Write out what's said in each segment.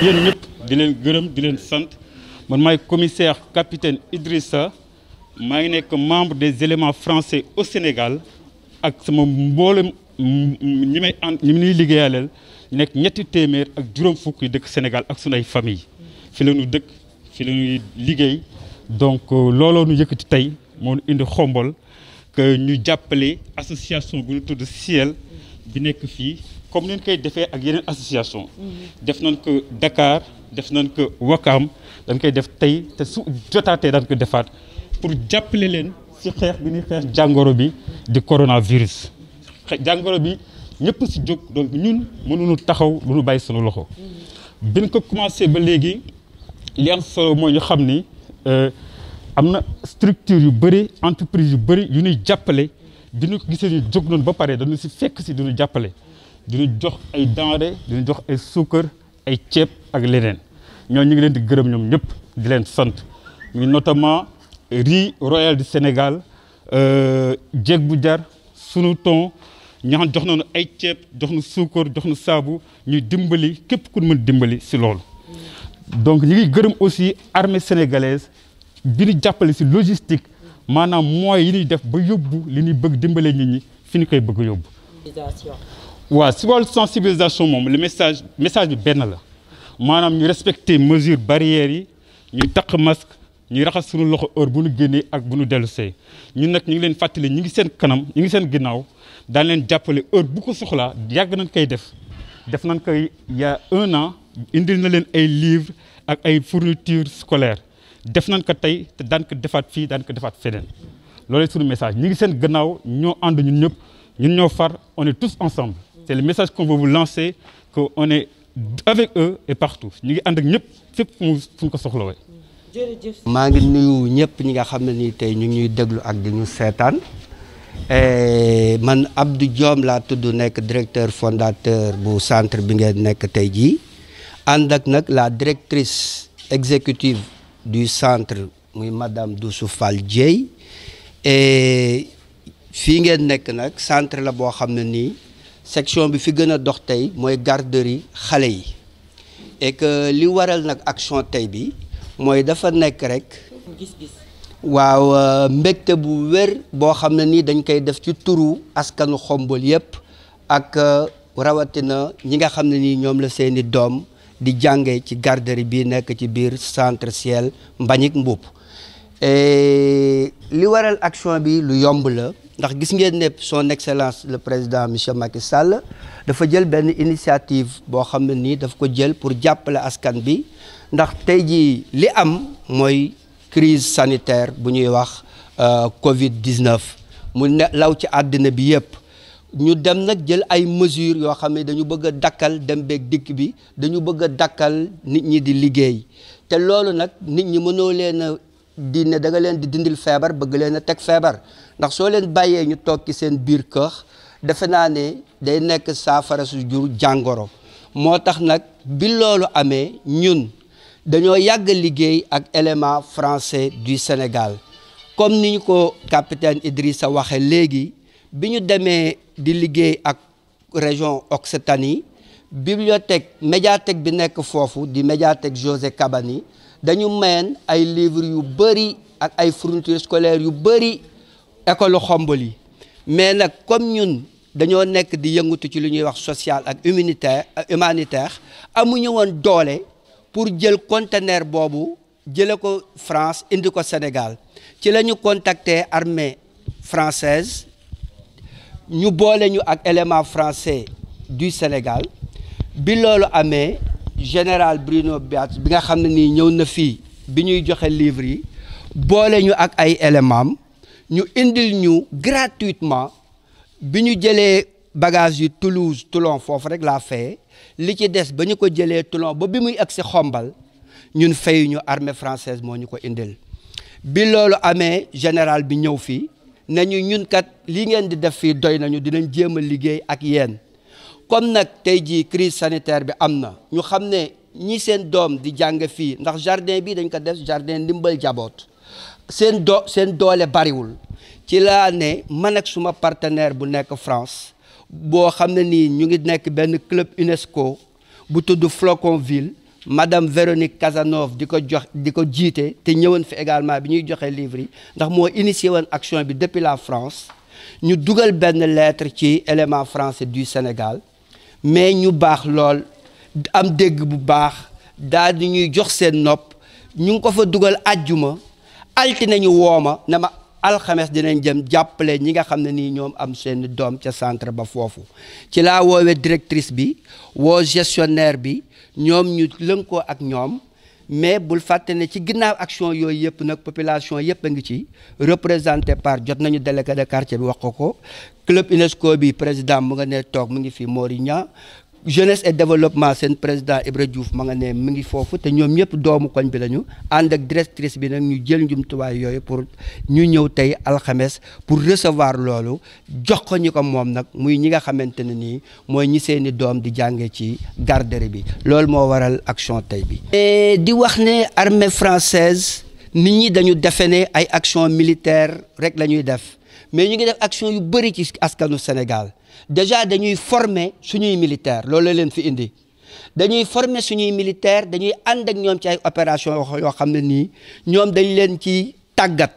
yéen ñëpp di leen gërëm di leen sant man maay commissaire capitaine Idrissa maa ngi nekk membre des éléments français au Sénégal ak sama mboolem ñi may ànd ñi ñuy liggéeyaleel nekk ñetti téeméer ak juróom fukk yi dëkk Sénégal ak sunu ay famille fi la ñu dëkk fi la ñuy liggéey donc looloo ñu yëkkati tey moo ñu indi Xombol que ñu jàppale association bu ñu tudd Ciel bi nekk fii comme ni ñu koy defee ak yeneen association def nañ ko Dakar def nañ ko Wakam dañ koy def tey te su jotaatee dañ ko defaat pour jàppale leen ci xeex bi ñuy xeex jàngoro bi di coronavirus jàngoro bi ñëpp ci jóg donc ñun mënuñu taxaw lu ñu bàyyi sunu loxo biñ ko commencé ba léegi li am solo mooy ñu xam ni am na structure yu bëri entreprise yu bëri yu ñuy jàppale bi ñu ko gisee ñu jóg noonu ba pare dañu ci fekk ci duñu jàppale duñu jox ay denrées duñu jox ay suukar ay ceeb ak leneen ñoo ñu ngi leen di gërëm ñoom ñëpp di leen sant ñu notamment riz royal du Sénégal jeeg bu jar sunu ton ñoo xam jox nañu ay ceeb jox nu suukar jox nu saabu ñuy dimbali képp ku mën dimbali ci loolu donc ñu ngi gërëm aussi armée sénégalaise bi ñu jàppale ci logistique maanaam moyens yi ñuy def ba yóbbu li ñuy bëgg dimbale nit ñi fi ñu koy bëgg yóbbu. waaw ci wàllu sensibilisation moom le message bi benn la maanaam ñu respecter mesures barrières yi ñu takk masque ñu raxas suñu loxo heure bu ñu génnee ak bu ñu dellu see ñun nag ñu ngi leen fàttali ñu ngi seen kanam ñu ngi seen ginnaaw daan leen jàppale heure bu ko soxlaa yàgg nañ koy def nañ koy il y a 1 an indil na leen ay livres ak ay fournitures scolaires def nañ ko tey te daan ko defaat fii daan ko defaat feneen loolu suñu message ñu ngi seen gannaaw ñoo ànd ñun ñëpp ñun ñoo far on est tous ensemble c'est le message qu'on veut vous lancer que on est avec eux et partout ñu ngi ànd ak ñëpp fépp fu ñu ko soxlawee. maa ngi nuyu ñëpp ñi nga xam ne nii tey ñu ngi ñuy déglu ak di ñu seetaan man Abdou Diom laa tudd nekk directeur fondateur bu centre bi ngeen nekk tey jii ànd ak nag la directrice exécutive du centre muy madame Doussou Fall Dieye et fii ngeen nekk nag centre la boo xam ne nii section bi fi gën a dox tey mooy garderie xale yi et que li waral nag action tey bi mooy dafa nekk rek waaw mbégte bu wér boo xam ne nii dañ koy def ci turu askanu Xombol yépp ak rawatina ñi nga xam ne nii ñoom la seeni doom di jànge ci garderie bi nekk ci biir centre Ciel Mbagnick Mboup li waral action bi lu yomb la ndax gis ngeen ne son excellence le président monsieur Macky Sall dafa jël benn initiative boo xam ne nii daf ko jël pour jàppale askan bi ndax tey jii li am mooy crise sanitaire bu ñuy wax Covid-19 mu ne law ci àddina bi yépp ñu dem nag jël ay mesures yoo xam ne dañu bëgg a dakkal dem beeg dikk bi dañu bëgg a dakkal nit ñi di liggéey te loolu nag nit ñi mënoo leen a di ne da nga leen di dindil feebar bëgg leen a teg feebar ndax soo leen bàyyee ñu toog ci seen biir kër defe naa ne day nekk saafara su jur jàngoro moo tax nag bi loolu amee ñun dañoo yàgg liggéey ak élément français du Sénégal comme ni ñu ko capitaine Idrissa waxe léegi bi ñu demee di liggéey ak région Occitanie bibliothèque médiathèque bi nekk foofu di médiathèque José Cabani dañu mayen ay livres yu bëri ak ay fournitures scolaires yu bëri école Xombol yi mais nag comme ñun dañoo nekk di yëngatu ci lu ñuy wax social ak humanitaire amuñu woon doole pour jël conteneur boobu jële ko France indi ko Sénégal ci la ñu contacter armée française ñu boole ñu ak élément français du Sénégal bi loolu amee général Bruno Biat bi nga xam ne nii ñëw na fii bi ñuy joxe livre yi boole ñu ak ay éléments ñu indil ñu gratuitement bi ñu jëlee bagage yu Toulouse Toulon foofu rek laa fayee li ci des ba ñu ko jëlee Toulon ba bi muy agsi Xombal ñun fayu ñu armée française moo ñu ko indil bi loolu amee général bi ñëw fii nañu ñun kat li ngeen di def fii doy nañu dinañ jéem a liggéey ak yéen comme nag tey jii crise sanitaire bi am na ñu xam ne ñi seen doom di jàng fii ndax jardin bi dañ ko def jardin ndimbal jaboot seen doole bariwul ci laa ne man ak suma partenaire bu nekk France boo xam ne nii ñu ngi nekk benn club UNESCO bu tudd Floconville madame Véronique Casanova di ko jiite te ñëwoon fi également bi ñuy joxe livre yi ndax moo initié woon action bi depuis la France ñu dugal benn lettre ci élément français du Sénégal mais ñu baax lool am dégg bu baax daal di ñuy jox seen nopp ñu ngi ko fa dugal àjjuma altine ñu wooma ne ma alxames dinañ jëm jàppale ñi nga xam ne nii ñoom am seen doom ca centre ba foofu ci laa woowee directrice bi woo gestionnaire bi ñoom ñu lënkoo ak ñoom mais bul fàtte ne ci ginnaaw action yooyu yëpp nag population yëpp a ngi ci représenté par jot nañu délégué de quartier bi wax ko club UNESCO bi président mu nga ne toog mu ngi fi Moriña jeunesse et développement seen président Ibra Diouf ma nga ne mu ngi foofu te ñoom ñëpp doomu koñ bi lañu ànd ak directrice bi nag ñu jël njumtuwaay yooyu pour ñu ñëw tey alxames pour recevoir loolu jox ko ñi ko moom nag muy ñi nga xamante ne nii mooy ñi seeni doom di jàngee ci garderie bi loolu moo waral action tey bi. di wax ne armée française nit ñi dañu defe ne ay action militaire rek la ñuy def mais ñu ngi def action yu bëri ci askanu Sénégal. déjà dañuy former suñuy militaire loolu la leen fi indi dañuy former suñuy militaire dañuy ànd ak ñoom ci ay opération yoo xam ne nii ñoom dañ leen ci tàggat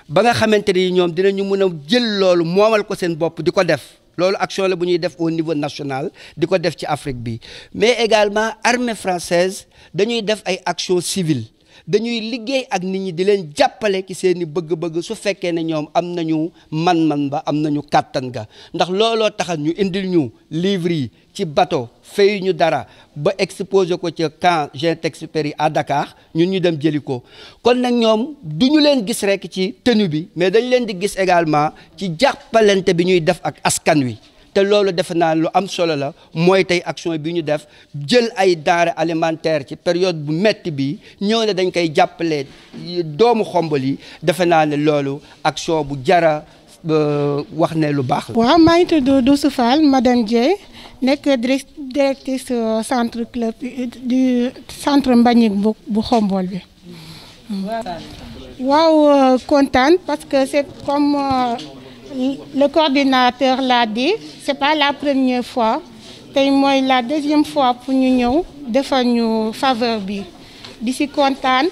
ba nga xamante ni ñoom dinañu mën a jël loolu moomal ko seen bopp di ko def loolu action la bu ñuy def au niveau national di ko def ci Afrique bi mais également armée française dañuy def ay action civile dañuy liggéey ak nit ñi di leen jàppale ci seeni bëgg-bëgg su fekkee ne ñoom am nañu man-man ba am nañu kàttan ga ndax looloo taxal ñu indil ñu livre yi ci bateau fay ñu dara ba exposé ko ci camp Saint-Exupéry à Dakar ñun ñu dem jëli ko kon nag ñoom du ñu leen gis rek ci tenue bi mais dañ leen di gis également ci jàppalante bi ñuy def ak askan wi te loolu defe naa lu am solo la mooy tey action bi ñu def jël ay denrées alimentaires ci période bu metti bi ñëw ne dañ koy jàppale doomu Xombol yi defe naa ne loolu action bu jara wax ne lu baax la. waaw maa ngi tudd Doussou Fall madame Dieye nekk directrice centre club du centre Mbagnick bu Xombol bi. waaw kontaan parce que c'est comme. Le coordinateur l'a dit, c'est pas la première fois, c'est la deuxième fois pour nous defal ñu faveur bi. D'ici kontaan,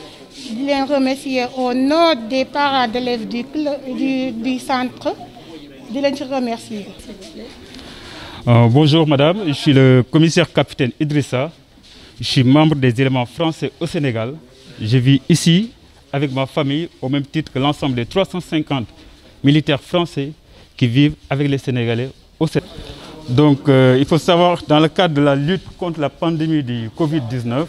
di leen remercier au nom des parents d'élèves du centre, di leen ci remercier. Bonjour madame, je suis le commissaire capitaine Idrissa, je suis membre des éléments français au Sénégal. Je vis ici avec ma famille au même titre que l'ensemble des 350 militaires français qui vivent avec les Sénégalais au Sénégal. Donc il faut savoir, dans le cadre de la lutte contre la pandémie du Covid-19,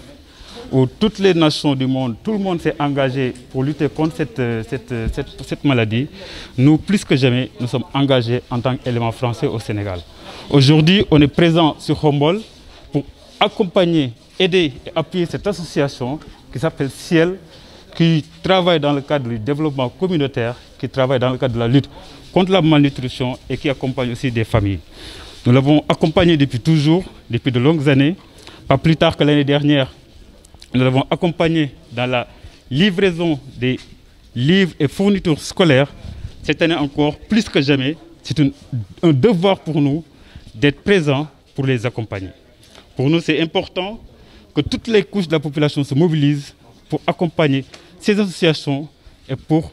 où toutes les nations du monde, tout le monde s'est engagé pour lutter contre cette maladie, nous, plus que jamais, nous sommes engagés en tant qu'éléments français au Sénégal. Aujourd'hui, on est présent sur Xombol pour accompagner, aider et appuyer cette association qui s'appelle Ciel, qui travaille dans le cadre du développement communautaire, qui travaille dans le cadre de la lutte contre la malnutrition et qui accompagne aussi des familles. Nous l'avons accompagné depuis toujours, depuis de longues années. Pas plus tard que l'année dernière, nous l'avons accompagné dans la livraison des livres et fournitures scolaires. Cette année encore, plus que jamais, c'est un devoir pour nous d'être présents pour les accompagner. Pour nous, c'est important que toutes les couches de la population se mobilisent pour accompagner ces associations et pour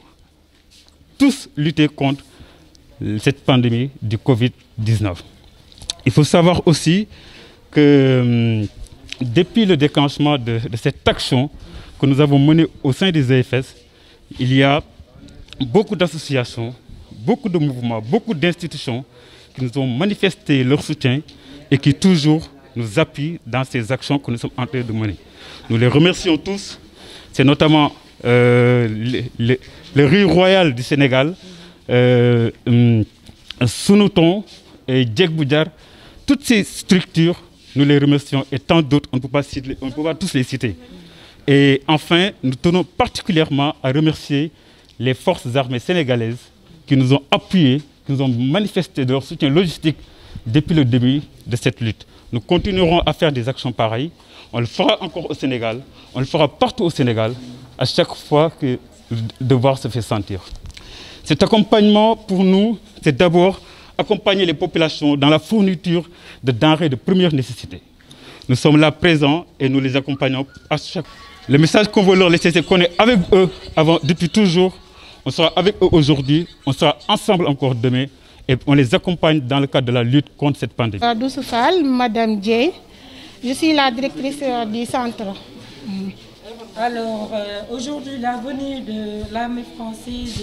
tous lutter contre cette pandémie du Covid-19. Il faut savoir aussi que depuis le déclenchement de cette action que nous avons menée au sein des EFS, il y a beaucoup d'associations, beaucoup de mouvements, beaucoup d'institutions qui nous ont manifesté leur soutien et qui toujours nous appuient dans ces actions que nous sommes en train de mener. Nous les remercions tous. C'est notamment le riz royal du Sénégal, Sunuton et Djek Boudjar. Toutes ces structures, nous les remercions et tant d'autres, on ne peut pas tous les citer. Et enfin, nous tenons particulièrement à remercier les forces armées sénégalaises qui nous ont appuyés, qui nous ont manifesté de leur soutien logistique depuis le début de cette lutte. Nous continuerons à faire des actions pareilles. On le fera encore au Sénégal, on le fera partout au Sénégal, à chaque fois que le devoir se fait sentir. Cet accompagnement, pour nous, c'est d'abord accompagner les populations dans la fourniture de denrées de première nécessité. Nous sommes là présents et nous les accompagnons à chaque fois. Le message qu'on veut leur laisser, c'est qu'on est avec eux depuis toujours. On sera avec eux aujourd'hui, on sera ensemble encore demain et on les accompagne dans le cadre de la lutte contre cette pandémie. Douce Fall, Madame Dieye, je suis la directrice du centre. Alors, aujourd'hui, la venue de l'armée française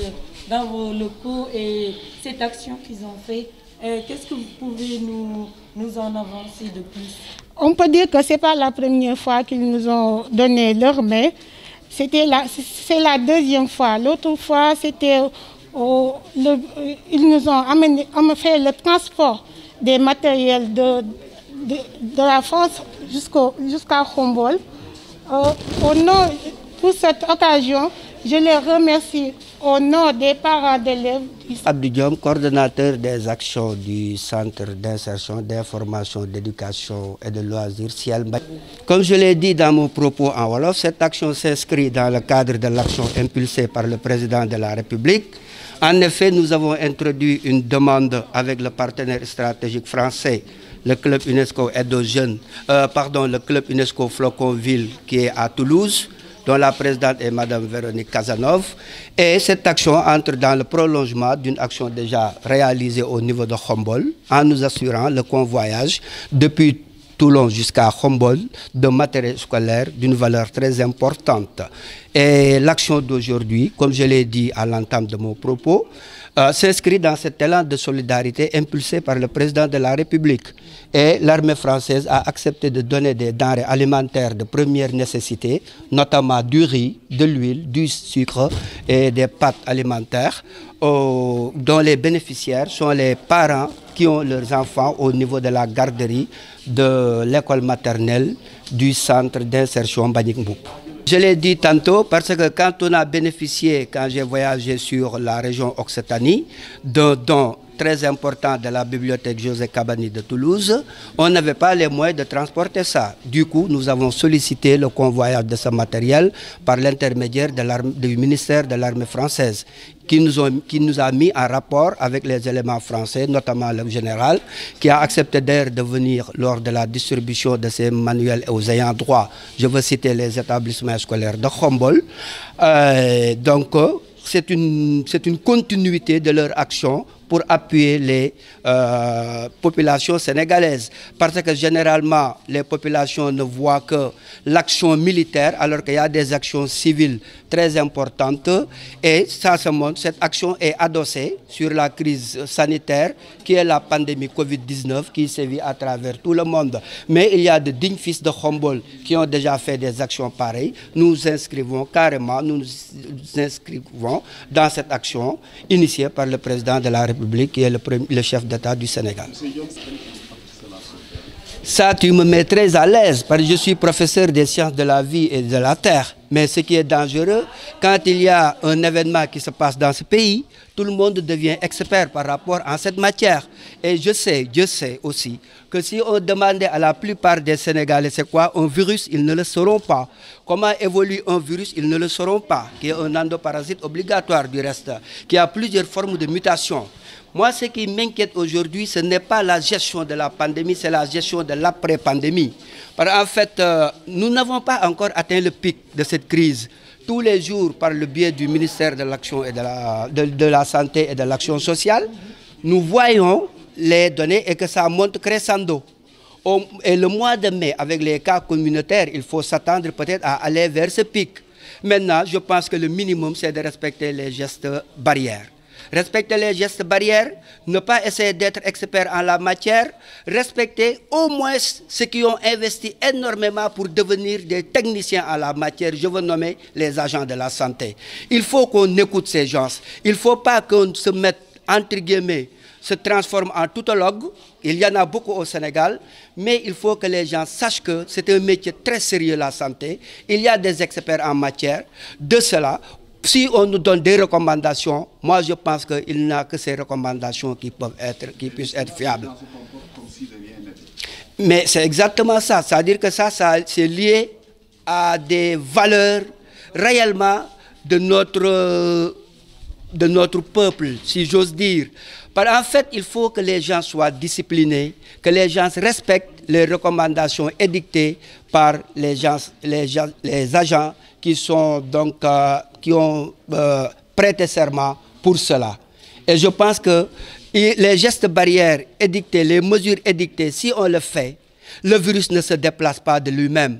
dans vos locaux et cette action qu'ils ont fait, qu'est-ce que vous pouvez nous en avancer de plus? On peut dire que ce n'est pas la première fois qu'ils nous ont donné leur main. C'est la deuxième fois. L'autre fois, c'était ils nous ont fait le transport des matériels de la France jusqu'à Khombole. Pour cette occasion, je les remercie au nom des parents d'élèves. Abdou Diom, coordonnateur des actions du Centre d'insertion, d'information, d'éducation et de loisirs Ciel Mbaj. Comme je l'ai dit dans mon propos en Wolof, cette action s'inscrit dans le cadre de l'action impulsée par le président de la République. En effet, nous avons introduit une demande avec le partenaire stratégique français, le club UNESCO Aide aux Jeunes, le club UNESCO Floconville qui est à Toulouse, dont la présidente est Mme Véronique Cazenove. Et cette action entre dans le prolongement d'une action déjà réalisée au niveau de Khombole, en nous assurant le convoyage depuis Toulon jusqu'à Khombole de matériel scolaire d'une valeur très importante. Et l'action d'aujourd'hui, comme je l'ai dit à l'entame de mon propos, s'inscrit dans cet élan de solidarité impulsé par le président de la République. Et l'armée française a accepté de donner des denrées alimentaires de première nécessité, notamment du riz, de l'huile, du sucre et des pâtes alimentaires, dont les bénéficiaires sont les parents qui ont leurs enfants au niveau de la garderie de l'école maternelle du centre d'insertion Mbagnick Mboup. Je l'ai dit tantôt parce que quand on a bénéficié, quand j'ai voyagé sur la région Occitanie, d'un don très important de la bibliothèque José Cabani de Toulouse, on n'avait pas les moyens de transporter ça. Du coup, nous avons sollicité le convoyage de ce matériel par l'intermédiaire du ministère de l'armée française, qui nous a mis en rapport avec les éléments français, notamment le général, qui a accepté d'ailleurs de venir lors de la distribution de ces manuels aux ayants droit. Je veux citer les établissements scolaires de Khombole. Donc, c'est une continuité de leur action pour appuyer les populations sénégalaises. Parce que généralement, les populations ne voient que l'action militaire, alors qu'il y a des actions civiles très importantes. Et ça se montre, cette action est adossée sur la crise sanitaire, qui est la pandémie Covid-19, qui sévit à travers tout le monde. Mais il y a de dignes fils de Khombole qui ont déjà fait des actions pareilles. Nous inscrivons carrément, nous inscrivons dans cette action initiée par le président de la République, qui est le chef d'État du Sénégal. Ça, tu me mets très à l'aise parce que je suis professeur des sciences de la vie et de la terre. Mais ce qui est dangereux, quand il y a un événement qui se passe dans ce pays, tout le monde devient expert par rapport à cette matière. Et je sais aussi que si on demandait à la plupart des Sénégalais c'est quoi un virus, ils ne le sauront pas. Comment évolue un virus, ils ne le sauront pas. Qui est un endoparasite obligatoire du reste, qui a plusieurs formes de mutation. Moi, ce qui m'inquiète aujourd'hui, ce n'est pas la gestion de la pandémie, c'est la gestion de l'après-pandémie. Parce qu'en fait, nous n'avons pas encore atteint le pic de cette crise. Tous les jours, par le biais du ministère de l'Action et de la Santé et de l'Action sociale, nous voyons les données et que ça monte crescendo. Et le mois de mai, avec les cas communautaires, il faut s'attendre peut-être à aller vers ce pic. Maintenant, je pense que le minimum, c'est de respecter les gestes barrières. Respecter les gestes barrières, ne pas essayer d'être expert en la matière, respecter au moins ceux qui ont investi énormément pour devenir des techniciens en la matière. Je veux nommer les agents de la santé. Il faut qu'on écoute ces gens. Il ne faut pas qu'on se mette, entre guillemets, se transforme en toutologue. Il y en a beaucoup au Sénégal, mais il faut que les gens sachent que c'est un métier très sérieux, la santé. Il y a des experts en matière. De cela, si on nous donne des recommandations, moi je pense qu'il n'y a que ces recommandations qui puissent être fiables. Mais c'est exactement ça. C'est-à-dire que ça c'est lié à des valeurs réellement de notre peuple, si j'ose dire. En fait, il faut que les gens soient disciplinés, que les gens respectent les recommandations édictées par les agents qui sont donc qui ont prêté serment pour cela. Et je pense que les gestes barrières édictés, les mesures édictées, si on le fait, le virus ne se déplace pas de lui-même.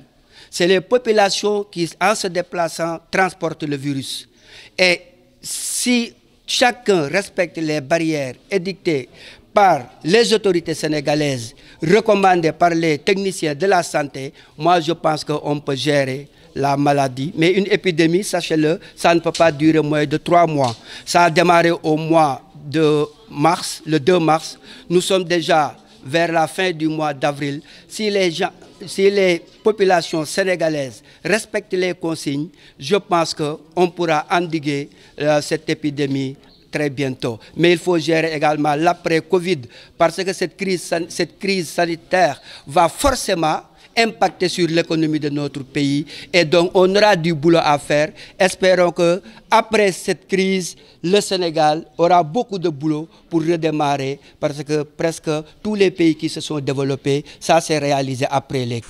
C'est les populations qui, en se déplaçant, transportent le virus. Et si chacun respecte les barrières édictées par les autorités sénégalaises, recommandées par les techniciens de la santé, moi je pense qu'on peut gérer la maladie. Mais une épidémie, sachez-le, ça ne peut pas durer moins de 3 mois. Ça a démarré au mois de mars, le 2 mars. Nous sommes déjà vers la fin du mois d'avril. Si les populations sénégalaises respectent les consignes, je pense qu'on pourra endiguer cette épidémie très bientôt. Mais il faut gérer également l'après-Covid, parce que cette crise sanitaire va forcément impacter sur l'économie de notre pays, et donc on aura du boulot à faire. Espérons que après cette crise, le Sénégal aura beaucoup de boulot pour redémarrer, parce que presque tous les pays qui se sont développés, ça s'est réalisé après les